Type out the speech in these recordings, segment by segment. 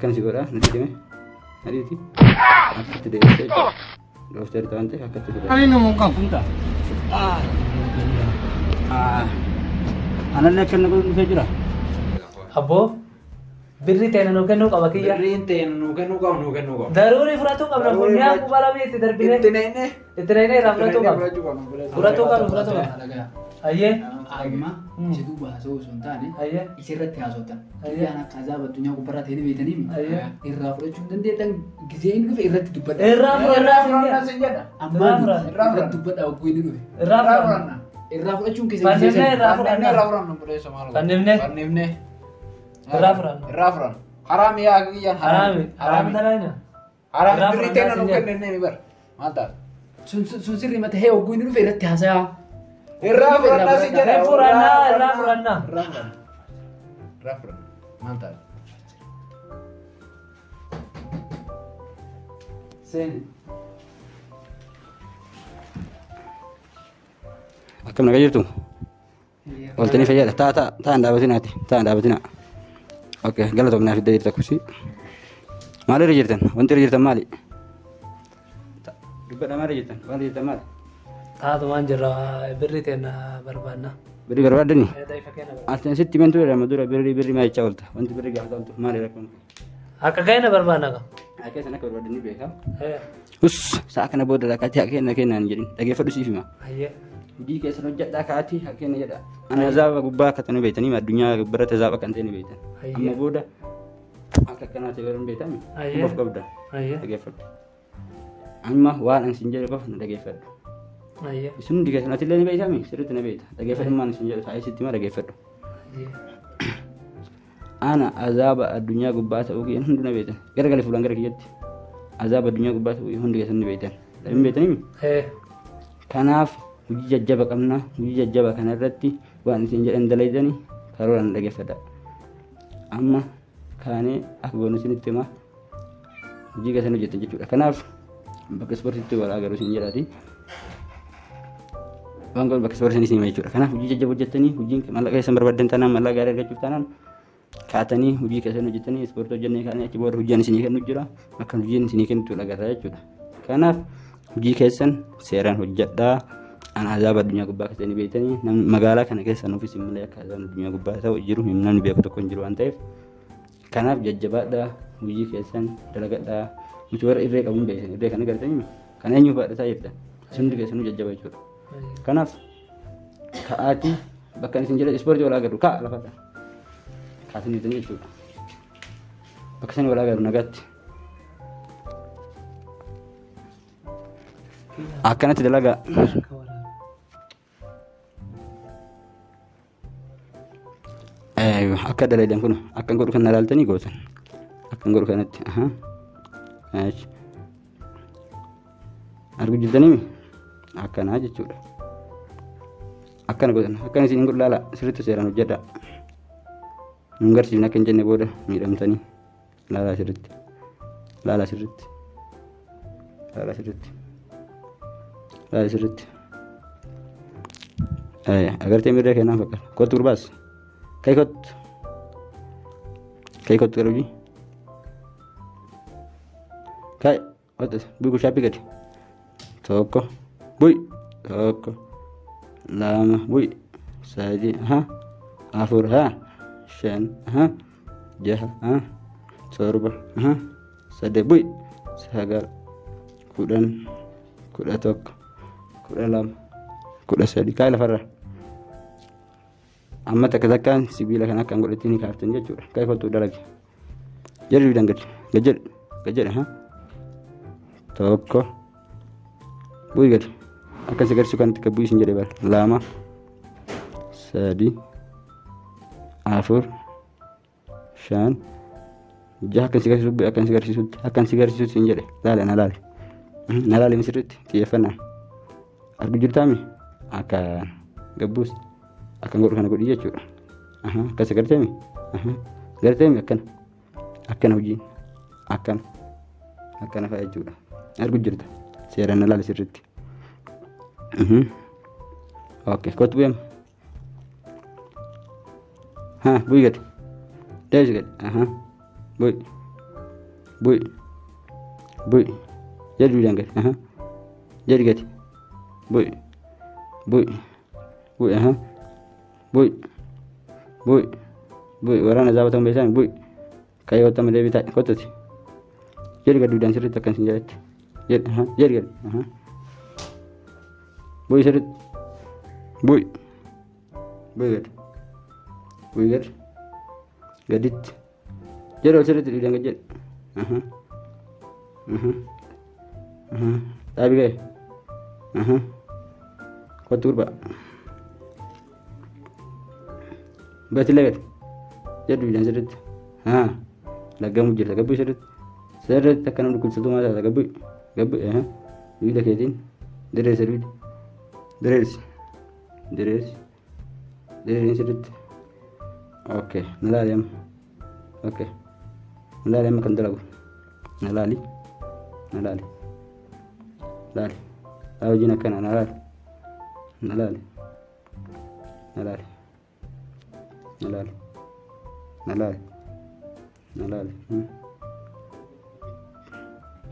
akkan si godha natti dime adiiti akkatti deebisee dooftar taante akkatti deebisee ani namu kan kunta anallee akka nama dhufee jira Abbo, birri teena nu kennu qaba kiyya. birriin teena nu kennu qabnu Daruuri fudhatu qabna bunni aku balame itti darbine. Itti nene irraa fudhatu qabna. Fudhatu qabna. Ayyee. Amma jedhu baasoo osoo hin taane Ayyee. isirratti haasoftan. Ayyee. Yaan akka azaaba addunyaa gubbarraa ta'anii beekanii Ayyee. irraa fudhachuu hin dandeettan gizeen dhufe irratti dubbadha. Irraa fudhannaa sin jedha. Ammaa Irraa irratti dubbadha wagguu inni dhufe. Irraa fudhannaa. Irraa fudhachuun Fannifnee irraa fudhannaa. Fannifnee. Fannifnee. Irraa fudhannaa. Irraa fudhanna. Haraami yaa kiyyan Haraami talaanya. Haraami birrii teena nu kennenne bar. Maal ta'a? sun sirrii mata hee wagguu inni dhufe irratti haasayaa. Irraa fudhannaa si jedha. Irraa fudhannaa. Irraa fudhannaa. Irraa fudhanna. Irraa fudhanna. Maal ta'a? Seen. akkam nagaa jirtu waltanii fayyada taa hin dhaabatinaati taa hin dhaabatina okay galatoomnaaf idda jirta kusi maal irra jirtan wanti irra jirtan maali dubbadha maal irra jirtan waan irra jirtan maali Taatumaan jirra birri teena barbaanna. birrii barbaaddani Daifa keena barbaanna. alteen sitti mentu jedhama dura birrii maa jechaa oolta wanti birrii gaafata ooltu maali rakkoon Akka keena barbaanna ka. Akkeessan akka barbaaddanii beekaa Ee. us sa'a kana booda rakkatii akka kennaan jedhin dhageeffadhu siif hima Ayyee. hojii keessan hojjedhaa kaatii hakkeenya jedha ana azaaba gubbaa akka tanu beektanii addunyaa gubbarratti azaaba kan ta'e ni beektan amma booda akka akkanaa ta'e garuu beektami of qabda Ayyee. dhageeffadhu amma waan an sin jedhe qofa na dhageeffadhu Ayyee. isin hundi keessan ati illee ni beektami sirriitti na beekta dhageeffadhummaan isin jedhu taa'ee sitti ma dhageeffadhu Ayyee. ana azaaba addunyaa gubbaa ta'uu kiyyan hundi na beektan gara galee fuulaan gara kiyyatti azaaba addunyaa gubbaa ta'uu hundi keessan ni beektan hin beektanii Ee. kanaaf hojii jajjaba qabna hojii jajjaba kana irratti waan isin jedhan dalaydanii karoora na dhageeffadha amma kaanee akka goonu isinitti hima hojii keessan hojjettan jechuudha kanaaf bakka ispoortiitti wal agaruu isin jedhaati waan goon bakka ispoortii isin hima jechuudha kanaaf hojii jajjaba hojjettanii hojiin mallaqa keessan barbaadan taanaan mallaqa gaarii argachuuf taanaan kaatanii hojii keessan hojjettanii ispoortii hojjennee kaanii achi booda hojiin isinii kennu jira akka hojiin isinii kennitu agarra jechuudha kanaaf hojii keessan seeraan hojjedhaa ana azaaba addunyaa gubbaa keessanii beektanii namni magaalaa kana keessa nuufis malee akka azaaba addunyaa gubbaa ta'u jiru namni beeku tokko hin jiru waan ta'eef kanaaf jajjabaadhaa hojii keessan dalagadhaa nuti warra irree qabuun beektan irree kana gartanii kana eenyuuf baadhataa jirta isin hundi keessanuu jajjaba jechuudha kanaaf ka'aatii bakka isin jedhe ispoortii wal agarru ka'a lafadha kaasin jirtan jechuudha bakka isin wal agarru nagaatti akkanatti dalagaa akka dalaydan kun akkan godhu kan ilaaltanii gootan akkan godhu kanatti argu jirtanii akkanaa jechuudha akkana gootan akkan isin godhu laala sirriitti seeraan hojjedha nun garsiifne akka hin jenne booda miidhamtanii laalaa sirriitti laalaa sirriitti laalaa sirriitti laalaa sirriitti agartee mirree kennaan fakkaata kottu gurbaas kay kottu garuji kay otas bui kushapi gadi tokko bui tokko lama bui sadi afur shan jaha torba saddeet bui sagal kudhan kudha tokko kudha lama kudha sadi kay lafarra amma takka takkaan sibiila kan akka godhattee ni kaaftan jechuudha kay kottu dalage jedhi bidan gajjedhe tokko bui gadi akkas agarsiisu kan itti kabbuu isin jedhe bara lama sadi afur shan jaha akkan si agarsiisutti isin jedhe laale na laale misirritti xiyyeeffannaan argu jirtaami akka gabbuus akkan godhu kana godhi jechuudha akkas garteemi akkana hojiin akkana fa'a jechuudha argu jirta seeraan na laale sirritti okay kottu beem bui gadi deebisi gadi bui Bui. Bui. Jadi bilang gati. Jadi gati. Bui. Bui. Bui. Bui. Bui. Bui. Warana zaba tong besan bui. Kayak otam lebih tak kota sih. Jadi gati bilang seret tekan senjat. Jadi gati. Bui seret. Bui. Bui gati. Bui gati. Gadit. Jadi seret bilang gati. Tapi kayak. Kau turba. Berarti lagi. Jadi bilang seret. Lagamu jadi lagabu seret. Seret tekan untuk satu masa lagabu. Gabu Ini dah ketin. Deres seret. Deres seret. Oke, nalayam. Oke. Nalayam makan dalagu. Nalali. Lali. Tahu jina kan nalali.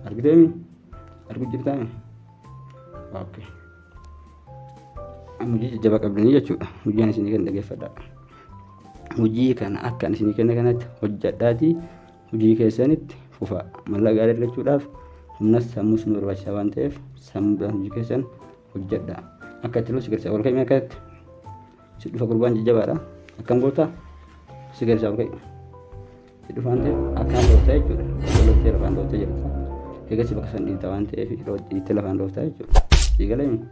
Argu demi. Argu ceritanya. Oke. Muji jabak abdani ya cuy. Ujian sini kan lagi fada. Uji kan akan sini kan hujjat dati. Uji kesanit fufa. Malah gak ada curaf. Humnas samus nur wasyawan tef. Sambulan uji kesan hujjat dah. Akan terus segar sawal kayak mereka. Sudah kurban jabara. Akan gota. Segar sawal kayak. Itu fante akan gota itu. Kalau telepon gota jadi. Jika si bakasan di tawan tef. Di telepon gota itu. Jika lain.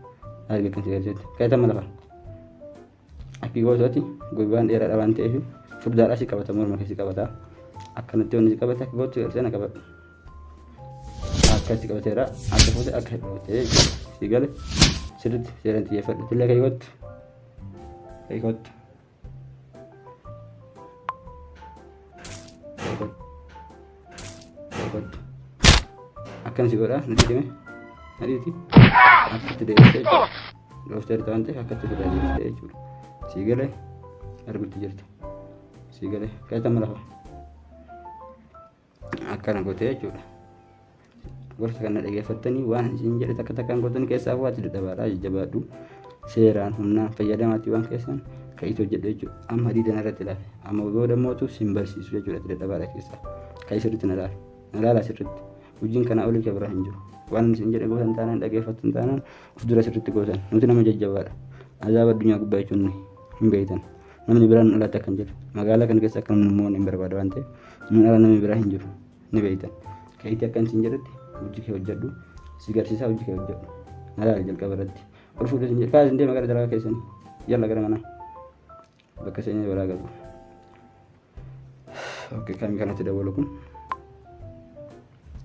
Harga kan segar sawal. Kayak sama lah. Aki gosoti. Guban era tawan tef. Furdara si kabata mur makasi kabata. Akan itu ni kabata gotu sana kabat. Akan si kabata era. Akan foto akan foto. Sigale. Sedut jalan tiap hari. Tidak kayak ikut. Akan segera nanti deh. Nanti itu. Aku tidak bisa. Kalau sudah tertante akan tidak bisa. Sigale. Harus belajar. Sigale. Kayak tamar apa? Akan aku tidak. Gor sakana dege fatani wan jinjere takatakan goton kesa wat de dabara jabadu seran humna fayada mati wan kesan kai to jede ju am hadi dana ratila am goda motu simbal si suja jure de dabara kesa kai sirut nala sirut ujin kana uli ke brahinjo wan jinjere gotan tanan dege fatan tanan ufdura sirut gotan nutina ma jajjabara azaba dunya gubay chunni mbeytan namni biran ala takan jir magala kan kesa kan mo ne berbada wante mun ala namni brahinjo ni beytan kai takan sinjere uji ke hujjadu sigar sisa uji ke hujjadu nala jal kabarati urfu de jinjir kaas inde magara dalaga kesan yalla gara mana bakasanya wala gabu. Oke kami kana tidak walakum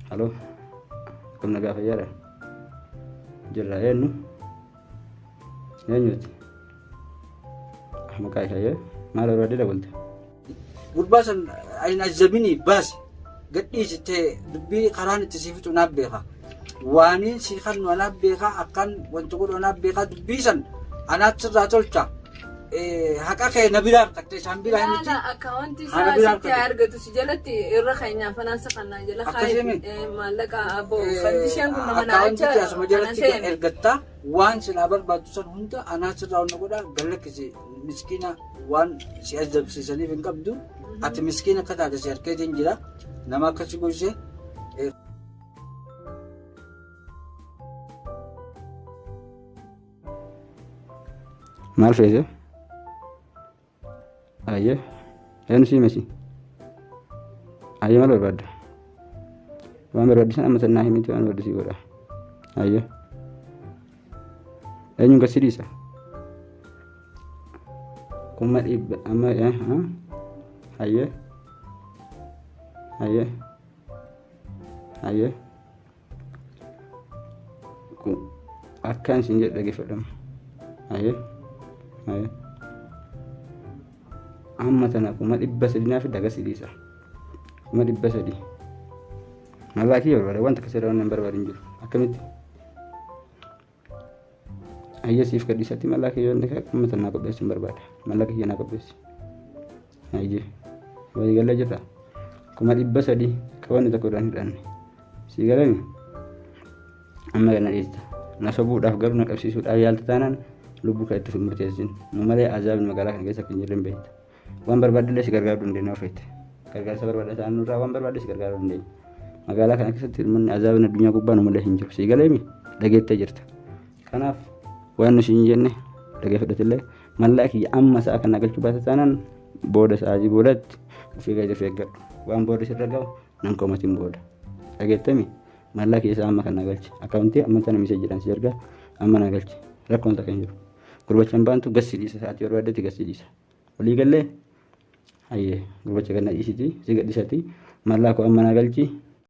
halo kam naga fayara jirra enu yenyut ahmakai saya malu rada da walta gurbasan aina zamini bas gaddi sitte dubbi qaraan itti sifitu nabbeeka waani si kan nabbeeka akan wantu godo nabbeeka dubbisan anaat sirraa tolcha haqa kee nabiraan qatte sambira himiti akawanti saa sitti argatu si jalatti irra keenya finansa kannaa jala maallaqa abo fandishaan kun nama naacha akawanti asuma jalatti ergatta waan silaa barbaaddu san hunda anaat sirraa onna godha gallakkisi miskiina waan si ajabsiisaniif hin qabdu ati miskiina akka taate si harkeetiin jira nama akkasi goise maal feese ayye enu si mesi ayye maal barbaadda waan barbaaddisan amma tannaa himiti waan barbaaddi si godha ayye eenyuun gad si dhiisa kuma dhibba amma ayye akkaan isin jedhe dhaggeeffadhamu ayye amma tana kuma dhibba sadii naaf daga sidiisa kuma dhibba sadii mallaa kiyya barbaada wanta kasee waan barbaadin jiru akkamitti ayye siif gadhiisatti mallaa kiyya amma tanaa qopheessin barbaada mallaa kiyya naa qopheessi ayye walii galla jirra kuma 300 qabanni tokkodhaan hidhanne si galame amma kana dhiista na sobuudhaaf garuu na qabsiisuudhaaf yaalta taanaan lubbuu kan itti murteessin nu malee azaabni magaalaa kana keessa kan jirre hin beekta waan barbaadillee si gargaaruu dandeenya ofeette gargaarsa barbaada ta'an nurraa waan barbaadde si gargaaruu dandeenya magaalaa kana keessatti ilmanni azaabni addunyaa gubbaa nu malee hin jiru si galeemi dhageettee jirta kanaaf waan nu siin jenne dhagee fudhatillee mallaaqii amma sa'a kana galchuu baata taanaan booda sa'aatii boodatti ofii gadi eeggadhu waan booda sirra ga'u nan komatiin booda dhageettami mallaaqii isaa amma kana galchi akkaawuntii amma tana misee jedhan si ergaa amma na galchi rakkoon takka hin jiru gurbachaan baantu gassi dhiisa sa'aatii barbaadetti gassi dhiisa walii gallee hayyee gurbacha kana dhiisiti si gadhiisati mallaaqoo amma na galchi